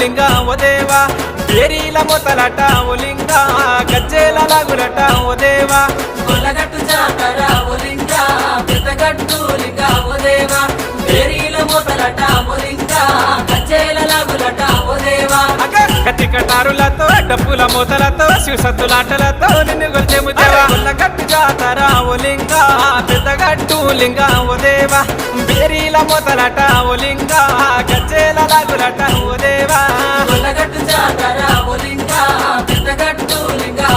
లింగా ఓ దేవా ఏరీల మొతలట ఓ లింగా గజ్జేల లాగులట ఓ దేవా గొల్లగట్టు జాతర ఓ లింగా పెద్దగట్టు లింగా ఓ దేవా పేరీల మొదలట ఓ లింగా కచ్చేల లాగులట ఓ దేవా కత్తి కటారులతో డప్పుల మూతలతో శివసత్తులాటలతో నిన్ను గొల్చెము దేవా గొల్లగట్టు జాతర ఓ లింగా పెద్దగట్టు లింగా ఓ దేవా బేరీల మొతలట ఓ లింగా గజ్జేల లాగులట ఓ దేవా గొల్లగట్టు జాతర ఓ లింగా పెద్దగట్టు లింగా